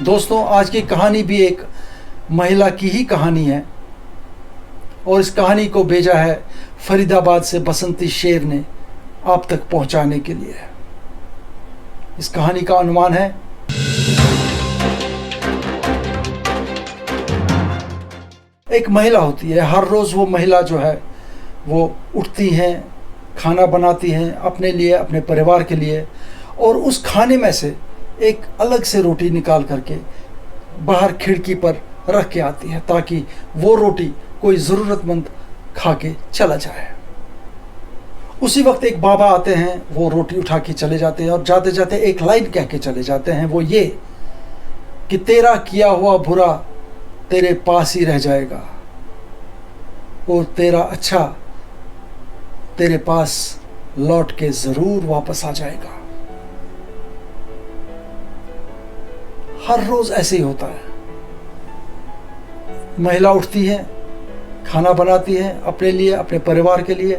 दोस्तों, आज की कहानी भी एक महिला की ही कहानी है और इस कहानी को भेजा है फरीदाबाद से बसंती शेर ने आप तक पहुंचाने के लिए। इस कहानी का अनुमान है एक महिला होती है। हर रोज़ वो महिला जो है वो उठती हैं, खाना बनाती हैं अपने लिए, अपने परिवार के लिए, और उस खाने में से एक अलग से रोटी निकाल करके बाहर खिड़की पर रख के आती है ताकि वो रोटी कोई ज़रूरतमंद खा के चला जाए। उसी वक्त एक बाबा आते हैं, वो रोटी उठा के चले जाते हैं और जाते जाते एक लाइन कह के चले जाते हैं, वो ये कि तेरा किया हुआ बुरा तेरे पास ही रह जाएगा और तेरा अच्छा तेरे पास लौट के ज़रूर वापस आ जाएगा। हर रोज़ ऐसे ही होता है। महिला उठती है, खाना बनाती है अपने लिए, अपने परिवार के लिए,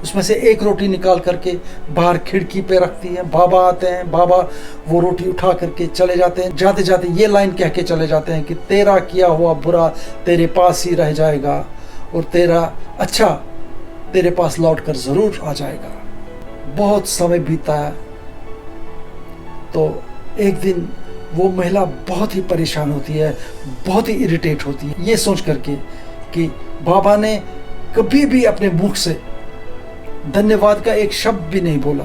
उसमें से एक रोटी निकाल करके बाहर खिड़की पे रखती है। बाबा आते हैं, बाबा वो रोटी उठा करके चले जाते हैं। जाते जाते ये लाइन कह के चले जाते हैं कि तेरा किया हुआ बुरा तेरे पास ही रह जाएगा और तेरा अच्छा तेरे पास लौट कर ज़रूर आ जाएगा। बहुत समय बीता है तो एक दिन वो महिला बहुत ही परेशान होती है, बहुत ही इरिटेट होती है, ये सोच करके कि बाबा ने कभी भी अपने मुख से धन्यवाद का एक शब्द भी नहीं बोला।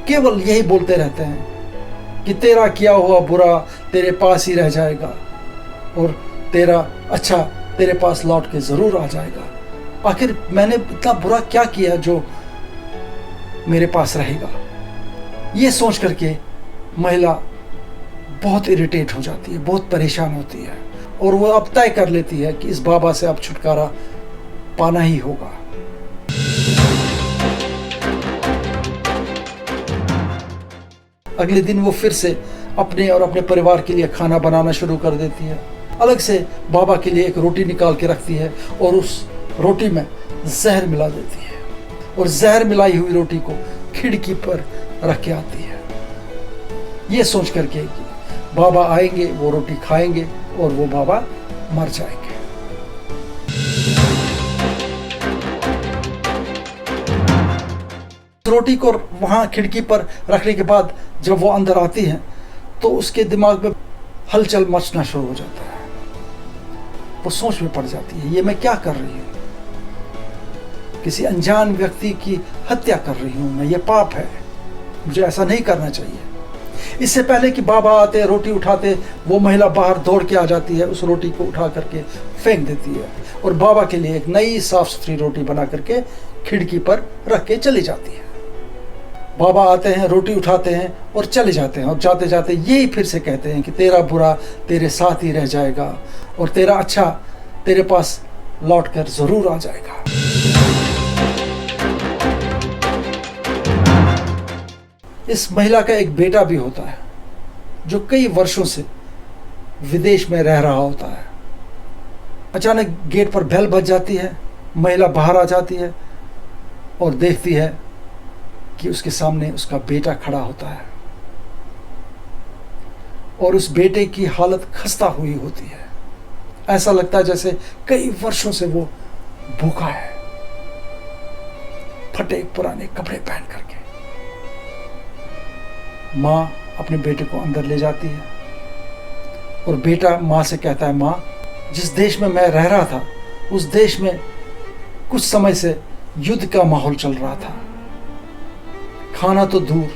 केवल यही बोलते रहते हैं कि तेरा किया हुआ बुरा तेरे पास ही रह जाएगा और तेरा अच्छा तेरे पास लौट के ज़रूर आ जाएगा। आखिर मैंने इतना बुरा क्या किया जो मेरे पास रहेगा? ये सोच करके महिला बहुत इरिटेट हो जाती है, बहुत परेशान होती है और वो अब तय कर लेती है कि इस बाबा से अब छुटकारा पाना ही होगा। अगले दिन वो फिर से अपने और अपने परिवार के लिए खाना बनाना शुरू कर देती है। अलग से बाबा के लिए एक रोटी निकाल के रखती है और उस रोटी में जहर मिला देती है और जहर मिलाई हुई रोटी को खिड़की पर रख के आती है, ये सोच करके कि बाबा आएंगे, वो रोटी खाएंगे और वो बाबा मर जाएंगे। रोटी को वहाँ खिड़की पर रखने के बाद जब वो अंदर आती हैं तो उसके दिमाग में हलचल मचना शुरू हो जाता है। वो सोच में पड़ जाती है, ये मैं क्या कर रही हूँ? किसी अनजान व्यक्ति की हत्या कर रही हूँ मैं, ये पाप है, मुझे ऐसा नहीं करना चाहिए। इससे पहले कि बाबा आते, रोटी उठाते, वो महिला बाहर दौड़ के आ जाती है, उस रोटी को उठा करके फेंक देती है और बाबा के लिए एक नई साफ सुथरी रोटी बना करके खिड़की पर रख के चली जाती है। बाबा आते हैं, रोटी उठाते हैं और चले जाते हैं और जाते जाते यही फिर से कहते हैं कि तेरा बुरा तेरे साथ ही रह जाएगा और तेरा अच्छा तेरे पास लौट कर ज़रूर आ जाएगा। इस महिला का एक बेटा भी होता है जो कई वर्षों से विदेश में रह रहा होता है। अचानक गेट पर बेल बज जाती है, महिला बाहर आ जाती है और देखती है कि उसके सामने उसका बेटा खड़ा होता है और उस बेटे की हालत खस्ता हुई होती है। ऐसा लगता है जैसे कई वर्षों से वो भूखा है, फटे पुराने कपड़े पहन करके। माँ अपने बेटे को अंदर ले जाती है और बेटा माँ से कहता है, माँ, जिस देश में मैं रह रहा था उस देश में कुछ समय से युद्ध का माहौल चल रहा था। खाना तो दूर,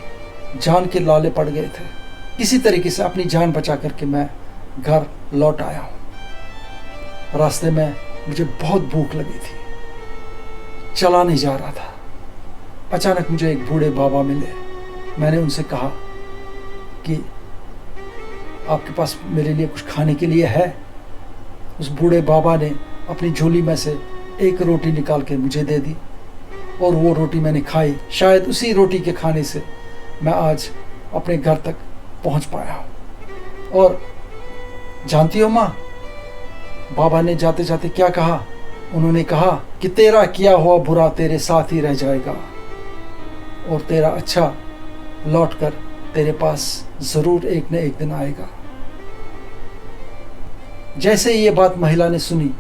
जान के लाले पड़ गए थे। किसी तरीके से अपनी जान बचा करके मैं घर लौट आया हूँ। रास्ते में मुझे बहुत भूख लगी थी, चला नहीं जा रहा था। अचानक मुझे एक बूढ़े बाबा मिले। मैंने उनसे कहा कि आपके पास मेरे लिए कुछ खाने के लिए है? उस बूढ़े बाबा ने अपनी झोली में से एक रोटी निकाल के मुझे दे दी और वो रोटी मैंने खाई। शायद उसी रोटी के खाने से मैं आज अपने घर तक पहुंच पाया हूँ। और जानती हो माँ, बाबा ने जाते जाते क्या कहा? उन्होंने कहा कि तेरा किया हुआ बुरा तेरे साथ ही रह जाएगा और तेरा अच्छा लौट कर तेरे पास ज़रूर एक न एक दिन आएगा। जैसे ही ये बात महिला ने सुनी,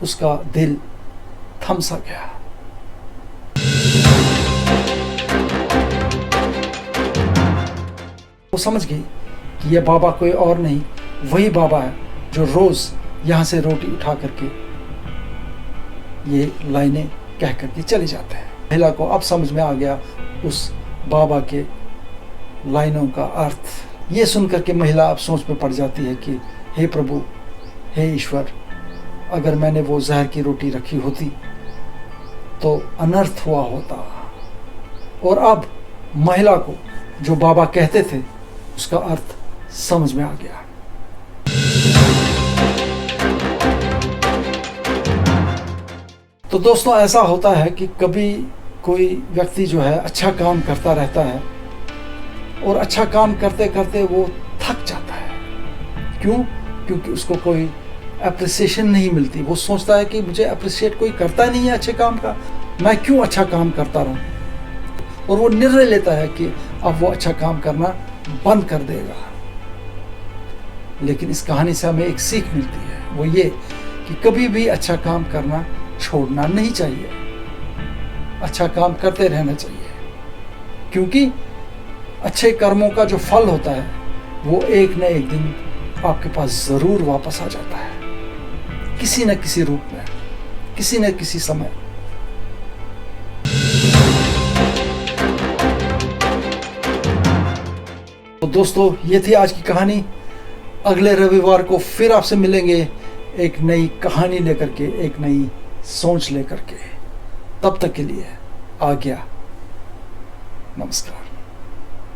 उसका दिल थम सा गया। वो समझ गई कि ये बाबा कोई और नहीं, वही बाबा है जो रोज यहाँ से रोटी उठा करके ये लाइनें कह करके चले जाते हैं। महिला को अब समझ में आ गया उस बाबा के लाइनों का अर्थ। ये सुनकर के महिला अब सोच में पड़ जाती है कि हे प्रभु, हे ईश्वर, अगर मैंने वो जहर की रोटी रखी होती तो अनर्थ हुआ होता। और अब महिला को जो बाबा कहते थे उसका अर्थ समझ में आ गया। तो दोस्तों, ऐसा होता है कि कभी कोई व्यक्ति जो है अच्छा काम करता रहता है और अच्छा काम करते करते वो थक जाता है। क्यों? क्योंकि उसको कोई अप्रिसिएशन नहीं मिलती। वो सोचता है कि मुझे अप्रिशिएट कोई करता नहीं है अच्छे काम का, मैं क्यों अच्छा काम करता रहूं। और वो निर्णय लेता है कि अब वो अच्छा काम करना बंद कर देगा। लेकिन इस कहानी से हमें एक सीख मिलती है, वो ये कि कभी भी अच्छा काम करना छोड़ना नहीं चाहिए, अच्छा काम करते रहना चाहिए। क्योंकि अच्छे कर्मों का जो फल होता है वो एक न एक दिन आपके पास जरूर वापस आ जाता है, किसी न किसी रूप में, किसी न किसी समय। तो दोस्तों, ये थी आज की कहानी। अगले रविवार को फिर आपसे मिलेंगे एक नई कहानी लेकर के, एक नई सोच लेकर के। तब तक के लिए आज्ञा, नमस्कार।